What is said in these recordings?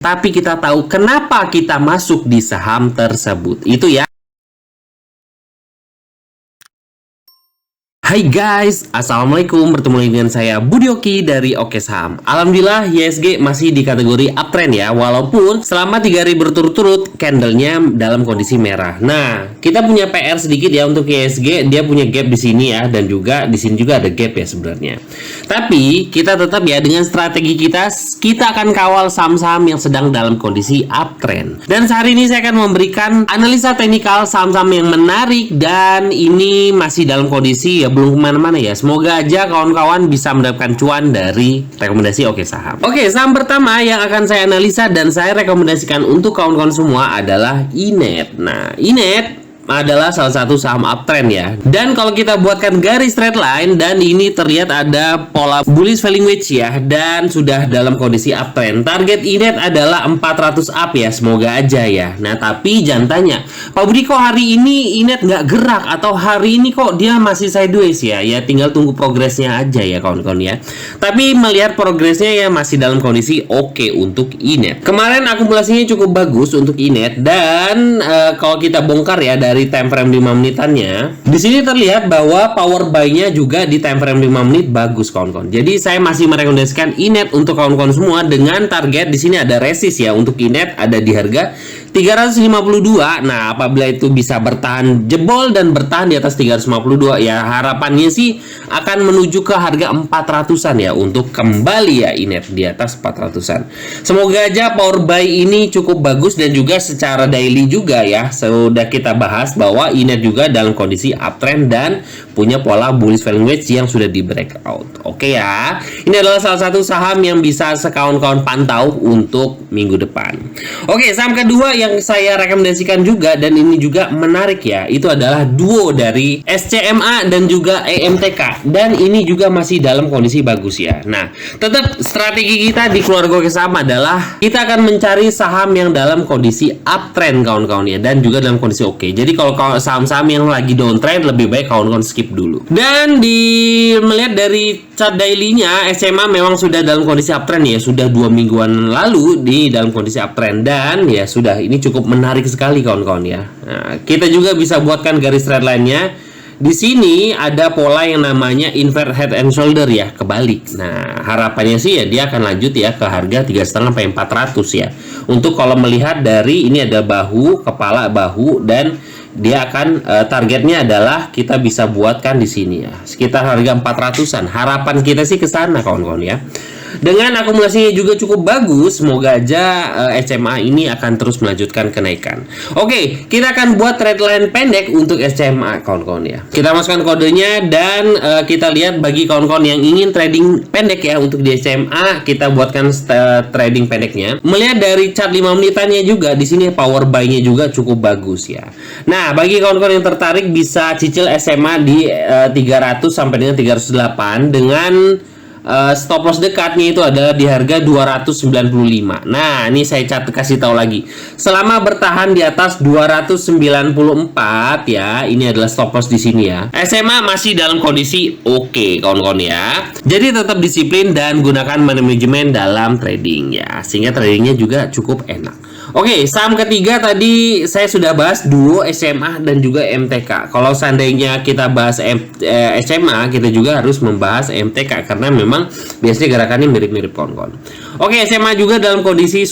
tapi kita tahu kenapa kita masuk di saham tersebut. Itu ya. Hai guys, assalamualaikum. Bertemu lagi dengan saya Budi Oki dari Oke Saham. Alhamdulillah IHSG masih di kategori uptrend ya, walaupun selama 3 hari berturut-turut candlenya dalam kondisi merah. Nah, kita punya PR sedikit ya untuk IHSG, dia punya gap di sini ya, dan juga di sini juga ada gap ya sebenarnya. Tapi kita tetap ya dengan strategi kita akan kawal saham-saham yang sedang dalam kondisi uptrend. Dan sehari ini saya akan memberikan analisa teknikal saham-saham yang menarik dan ini masih dalam kondisi ya belum kemana-mana ya. Semoga aja kawan-kawan bisa mendapatkan cuan dari rekomendasi Oke Saham. Oke, saham pertama yang akan saya analisa dan saya rekomendasikan untuk kawan-kawan semua adalah Inet. Nah, Inet adalah salah satu saham uptrend ya. Dan kalau kita buatkan garis straight line dan ini terlihat ada pola bullish falling wedge ya, dan sudah dalam kondisi uptrend. Target Inet adalah 400 up ya, semoga aja ya. Nah, tapi jangan tanya, Pak Budi kok hari ini Inet nggak gerak atau hari ini kok dia masih sideways ya? Ya tinggal tunggu progresnya aja ya kawan-kawan ya. Tapi melihat progresnya ya masih dalam kondisi oke untuk Inet. Kemarin akumulasinya cukup bagus untuk Inet dan kalau kita bongkar ya dari time frame 5 menitannya, di sini terlihat bahwa power buy-nya juga di time frame 5 menit bagus kawan-kawan. Jadi saya masih merekomendasikan Inet untuk kawan-kawan semua dengan target di sini ada resist ya untuk Inet ada di harga 352. Nah, apabila itu bisa bertahan jebol dan bertahan di atas 352 ya, harapannya sih akan menuju ke harga 400-an ya untuk kembali ya Inet di atas 400-an. Semoga aja power buy ini cukup bagus dan juga secara daily juga ya. Sudah kita bahas bahwa Inet juga dalam kondisi uptrend dan punya pola bullish falling wedge yang sudah di breakout. Oke ya. Ini adalah salah satu saham yang bisa sekawan-kawan pantau untuk minggu depan. Oke, saham kedua yang saya rekomendasikan juga dan ini juga menarik ya, itu adalah duo dari SCMA dan juga EMTK dan ini juga masih dalam kondisi bagus ya. Nah, tetap strategi kita di keluarga Oke Saham adalah kita akan mencari saham yang dalam kondisi uptrend kawan-kawan ya, dan juga dalam kondisi oke. Jadi kalau saham-saham yang lagi downtrend lebih baik kawan-kawan skip dulu. Dan melihat dari chart daily-nya SCMA memang sudah dalam kondisi uptrend ya, sudah 2 mingguan lalu di dalam kondisi uptrend dan ya sudah ini cukup menarik sekali kawan-kawan ya. Nah, kita juga bisa buatkan garis trend line-nya. Di sini ada pola yang namanya invert head and shoulder ya, kebalik. Nah, harapannya sih ya dia akan lanjut ya ke harga 3,5 sampai 400 ya. Untuk kalau melihat dari ini ada bahu, kepala bahu dan dia akan targetnya adalah kita bisa buatkan di sini ya, sekitar harga 400-an. Harapan kita sih ke sana kawan-kawan ya. Dengan akumulasinya juga cukup bagus, semoga aja SCMA ini akan terus melanjutkan kenaikan. Oke, kita akan buat trend line pendek untuk SCMA kawan-kawan ya. Kita masukkan kodenya dan kita lihat bagi kawan-kawan yang ingin trading pendek ya untuk di SCMA, kita buatkan trading pendeknya. Melihat dari chart 5 menitannya juga di sini power buy-nya juga cukup bagus ya. Nah, bagi kawan-kawan yang tertarik bisa cicil SCMA di 300 sampai dengan 308 dengan stop loss dekatnya itu adalah di harga 295. Nah, ini saya kasih tahu lagi. Selama bertahan di atas 294 ya, ini adalah stop loss di sini ya. SMA masih dalam kondisi oke, kawan-kawan ya. Jadi tetap disiplin dan gunakan manajemen dalam trading ya, sehingga tradingnya juga cukup enak. Oke, saham ketiga tadi saya sudah bahas duo SMA dan juga MTK. Kalau seandainya kita bahas SMA, kita juga harus membahas MTK karena memang biasanya gerakannya mirip-mirip kawan-kawan. Oke, SMA juga dalam kondisi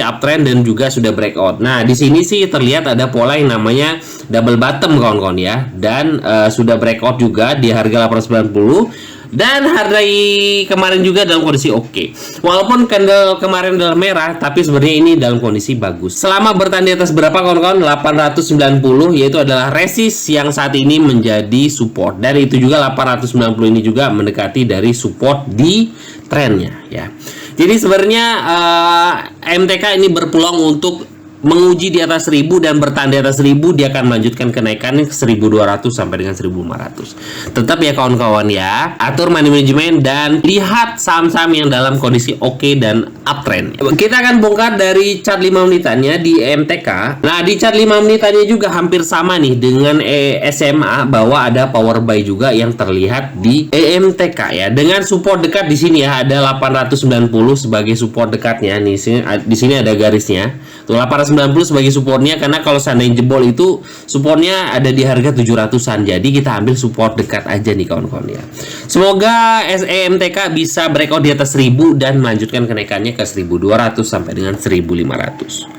uptrend dan juga sudah breakout. Nah, di sini sih terlihat ada pola yang namanya double bottom kawan-kawan ya, dan sudah breakout juga di harga 890. Dan hari kemarin juga dalam kondisi oke. Walaupun candle kemarin dalam merah, tapi sebenarnya ini dalam kondisi bagus. Selama bertahan di atas berapa kawan-kawan? 890, yaitu adalah resist yang saat ini menjadi support. Dan itu juga 890 ini juga mendekati dari support di trennya ya. Jadi sebenarnya MTK ini berpeluang untuk menguji di atas 1000 dan bertahan di atas 1000, dia akan melanjutkan kenaikan ke 1200 sampai dengan 1500. Tetap ya kawan-kawan ya, atur money management dan lihat saham-saham yang dalam kondisi oke dan uptrend. Kita akan bongkar dari chart 5 menitannya di EMTK. Nah, di chart 5 menitannya juga hampir sama nih dengan SMA, bahwa ada power buy juga yang terlihat di EMTK ya. Dengan support dekat di sini ya, ada 890 sebagai support dekatnya. Nih di sini ada garisnya. Tuh 890 sebagai supportnya, karena kalau seandainya jebol itu supportnya ada di harga 700-an. Jadi kita ambil support dekat aja nih kawan-kawan ya. Semoga EMTK bisa breakout di atas 1000 dan melanjutkan kenaikannya ke 1200 sampai dengan 1500.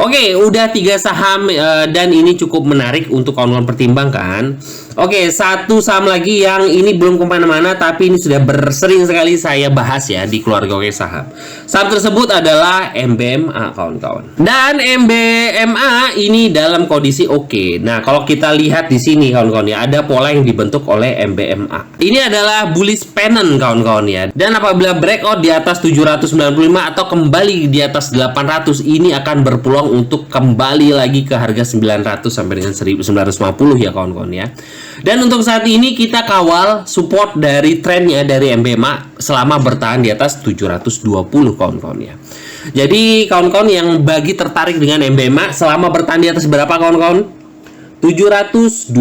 Oke, udah 3 saham dan ini cukup menarik untuk kawan-kawan pertimbangkan. Oke, satu saham lagi yang ini belum kemana-mana, tapi ini sudah bersering sekali saya bahas ya di keluarga Oke Saham. Saham tersebut adalah MBMA kawan-kawan. Dan MBMA ini dalam kondisi oke. Nah, kalau kita lihat di sini kawan-kawan ya, ada pola yang dibentuk oleh MBMA. Ini adalah bullish pennant kawan-kawan ya. Dan apabila breakout di atas 795 atau kembali di atas 800, ini akan berpeluang untuk kembali lagi ke harga 900 sampai dengan 1950 ya kawan-kawan ya. Dan untuk saat ini kita kawal support dari trennya dari MBMA selama bertahan di atas 720 kawan-kawan ya. Jadi kawan-kawan yang bagi tertarik dengan MBMA selama bertahan di atas berapa kawan-kawan? 720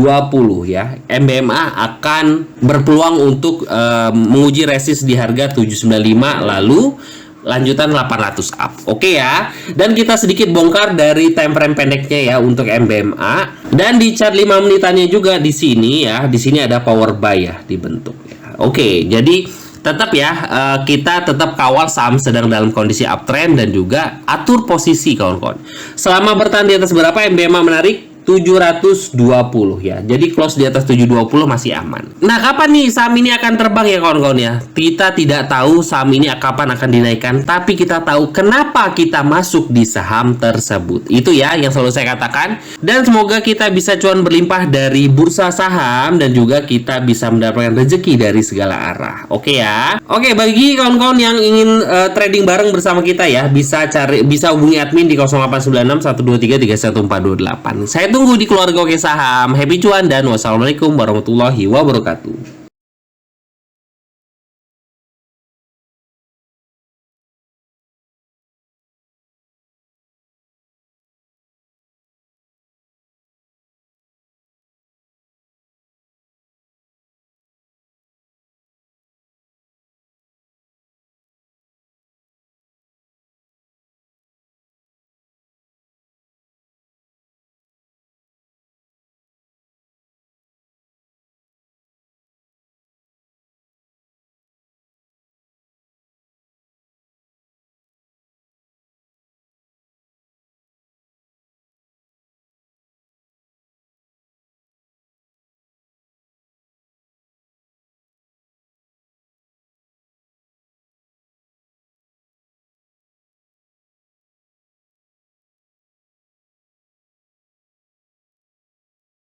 ya. MBMA akan berpeluang untuk menguji resist di harga 795 lalu lanjutan 800 up. Oke ya. Dan kita sedikit bongkar dari time frame pendeknya ya untuk MBMA. Dan di chart 5 menitannya juga di sini ya. Di sini ada power buy ya dibentuk ya. Oke, jadi tetap ya kita tetap kawal saham sedang dalam kondisi uptrend dan juga atur posisi kawan-kawan. Selama bertahan di atas berapa MBMA menarik? 720 ya. Jadi close di atas 720 masih aman. Nah, kapan nih saham ini akan terbang ya kawan-kawan ya? Kita tidak tahu saham ini kapan akan dinaikkan, tapi kita tahu kenapa kita masuk di saham tersebut. Itu ya yang selalu saya katakan. Dan semoga kita bisa cuan berlimpah dari bursa saham dan juga kita bisa mendapatkan rezeki dari segala arah. Oke ya. Oke, bagi kawan-kawan yang ingin trading bareng bersama kita ya, bisa hubungi admin di 0896 123 31428. Saya tunggu di keluarga Oke Saham. Happy cuan dan wassalamualaikum warahmatullahi wabarakatuh.